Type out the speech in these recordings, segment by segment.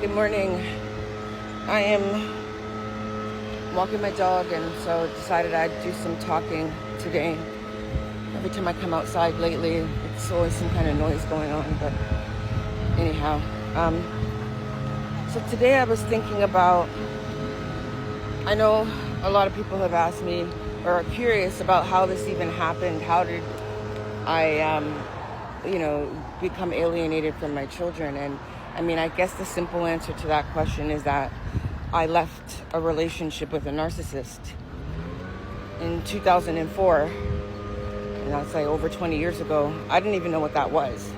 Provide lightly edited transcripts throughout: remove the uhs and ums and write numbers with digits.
Good morning. I am walking my dog, and so decided I'd do some talking today. Every time I come outside lately, it's always some kind of noise going on, but anyhow. So today I was thinking about, I know a lot of people have asked me or are curious about how this even happened. How did I, become alienated from my children? And I mean, I guess the simple answer to that question is that I left a relationship with a narcissist in 2004. And that's like over 20 years ago. I didn't even know what that was.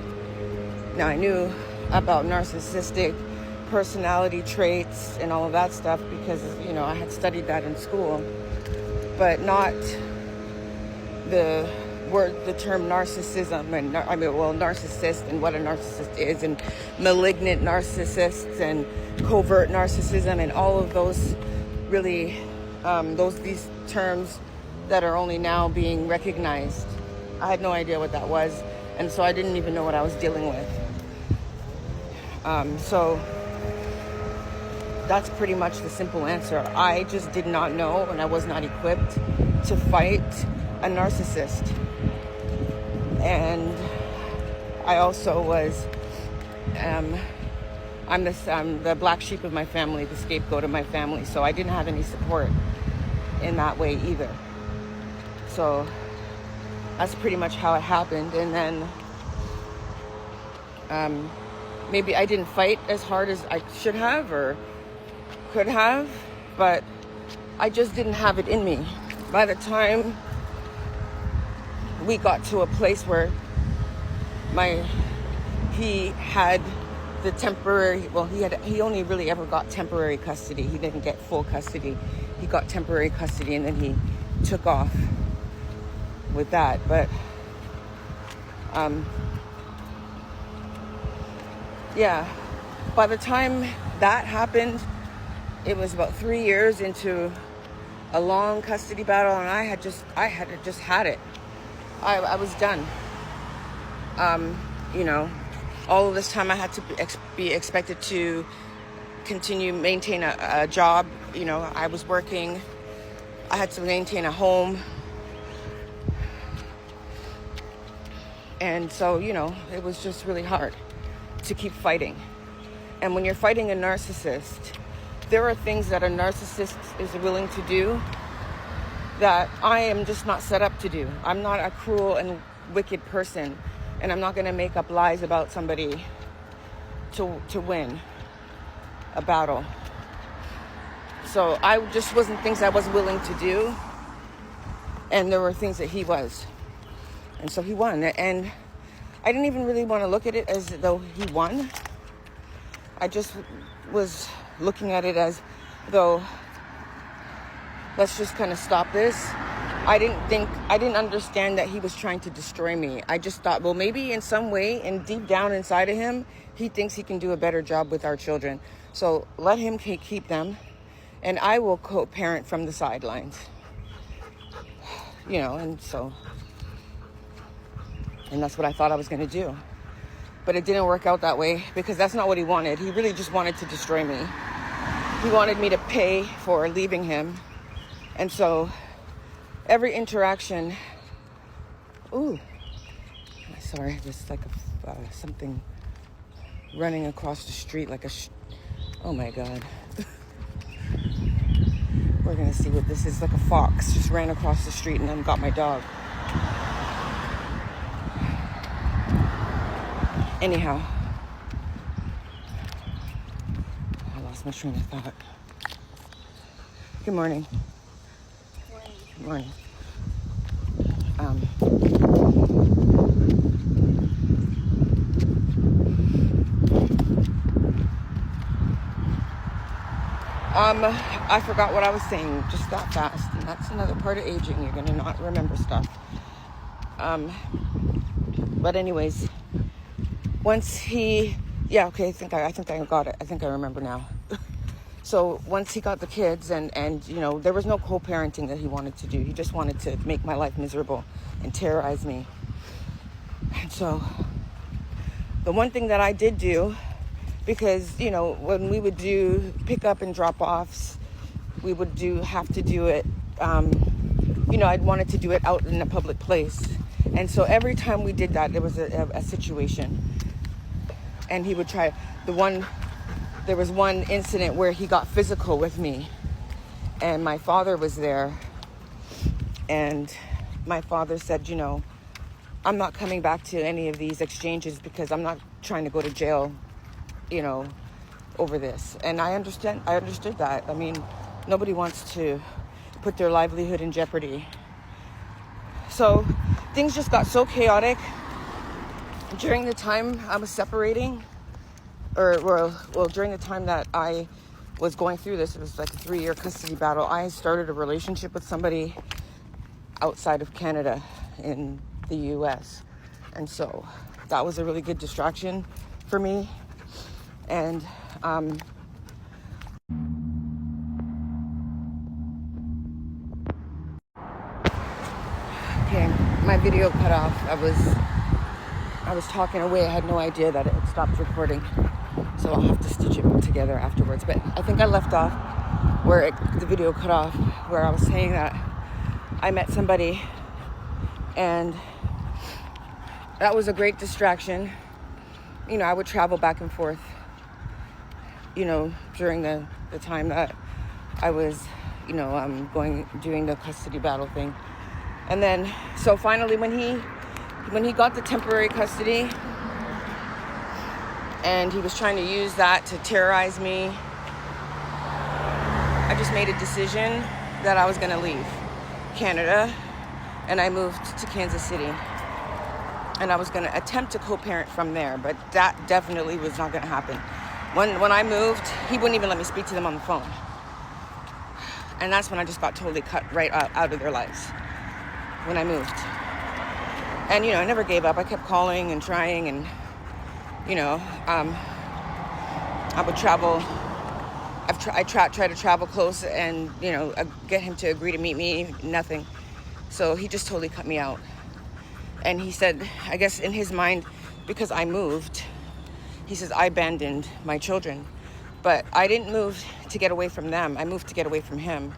Now, I knew about narcissistic personality traits and all of that stuff because, I had studied that in school, but not the term narcissism and narcissist and what a narcissist is, and malignant narcissists and covert narcissism and all of those really these terms that are only now being recognized. I had no idea what that was, and so I didn't even know what I was dealing with. So that's pretty much the simple answer. I just did not know, and I was not equipped to fight a narcissist. And I also was, I'm the black sheep of my family, the scapegoat of my family. So I didn't have any support in that way either. So that's pretty much how it happened. And then maybe I didn't fight as hard as I should have or could have, but I just didn't have it in me. By the time we got to a place where he had the temporary, he only really ever got temporary custody. He didn't get full custody. He got temporary custody, and then he took off with that. But by the time that happened, it was about 3 years into a long custody battle, and I had just had it. I was done. All of this time I had to be expected to maintain a job. I was working. I had to maintain a home. And so, it was just really hard to keep fighting. And when you're fighting a narcissist, there are things that a narcissist is willing to do that I am just not set up to do. I'm not a cruel and wicked person, and I'm not going to make up lies about somebody to win a battle. So I just wasn't things I was willing to do, and there were things that he was. And so he won, and I didn't even really want to look at it as though he won. I just was looking at it as though, let's just kind of stop this. I didn't understand that he was trying to destroy me. I just thought, well, maybe in some way, and deep down inside of him, he thinks he can do a better job with our children. So let him keep them, and I will co-parent from the sidelines. And that's what I thought I was going to do. But it didn't work out that way, because that's not what he wanted. He really just wanted to destroy me. He wanted me to pay for leaving him. And so every interaction, sorry, just like something running across the street like oh my God. We're gonna see what this is. Like a fox just ran across the street and then got my dog. Anyhow, I lost my train of thought. Good morning. Good morning. I forgot what I was saying just that fast, and that's another part of aging. You're gonna not remember stuff. But anyways, once he, I think I got it. I think I remember now. So once he got the kids, and there was no co-parenting that he wanted to do. He just wanted to make my life miserable and terrorize me. And so the one thing that I did do because, you know, when we would do pick up and drop offs, we would have to do it, you know, I'd wanted to do it out in a public place. And so every time we did that, there was a situation. And he would try, there was one incident where he got physical with me. And my father was there. And my father said, you know, I'm not coming back to any of these exchanges because I'm not trying to go to jail, you know, over this. And I understood that. I mean, nobody wants to put their livelihood in jeopardy. So things just got so chaotic during the time I was separating, well, during the time that I was going through this. It was like a 3-year custody battle. I started a relationship with somebody outside of Canada in the US. And so that was a really good distraction for me. And okay, my video cut off. I was talking away. I had no idea that it had stopped recording. So I'll have to stitch it together afterwards. But I think I left off where the video cut off, where I was saying that I met somebody and that was a great distraction. You know, I would travel back and forth, you know, during the time that I was, you know, doing the custody battle thing. And then, so finally when he got the temporary custody and he was trying to use that to terrorize me, I just made a decision that I was going to leave Canada, and I moved to Kansas City. And I was going to attempt to co-parent from there, but that definitely was not going to happen. When I moved, he wouldn't even let me speak to them on the phone. And that's when I just got totally cut right out of their lives, when I moved. And, you know, I never gave up. I kept calling and trying, and, you know, I would travel. I tried to travel close and, you know, get him to agree to meet me, nothing. So he just totally cut me out. And he said, I guess in his mind, because I moved, he says, I abandoned my children. But I didn't move to get away from them. I moved to get away from him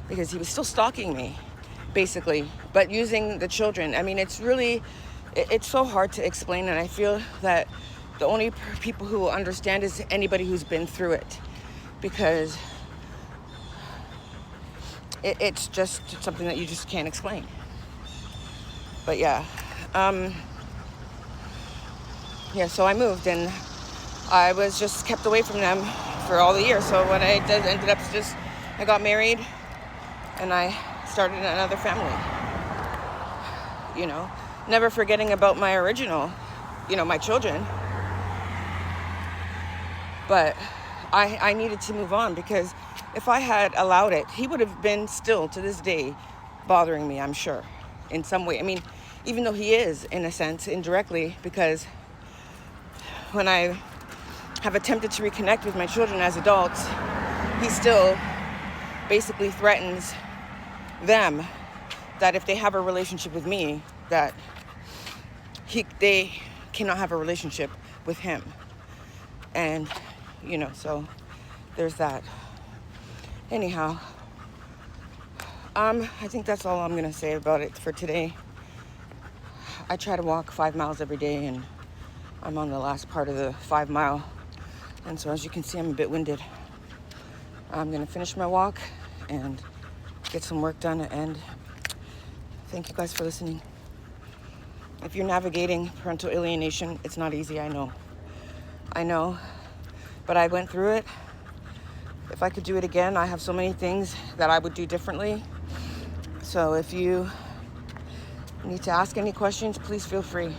because he was still stalking me, basically, but using the children. I mean, it's so hard to explain. And I feel that the only people who will understand is anybody who's been through it, because it's just something that you just can't explain. But yeah. So I moved and I was just kept away from them for all the years. So what I did ended up I got married and I started another family. You know, never forgetting about my original, you know, my children. But I needed to move on, because if I had allowed it, he would have been still to this day bothering me, I'm sure, in some way. I mean, even though he is, in a sense, indirectly, because when I have attempted to reconnect with my children as adults, he still basically threatens them that if they have a relationship with me, that they cannot have a relationship with him. And, you know, so there's that. Anyhow, I think that's all I'm going to say about it for today. I try to walk 5 miles every day, and I'm on the last part of the 5 mile. And so as you can see, I'm a bit winded. I'm going to finish my walk and get some work done. And thank you guys for listening. If you're navigating parental alienation, it's not easy, I know. But I went through it. If I could do it again, I have so many things that I would do differently. So if you need to ask any questions, please feel free.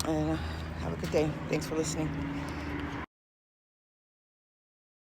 And have a good day. Thanks for listening.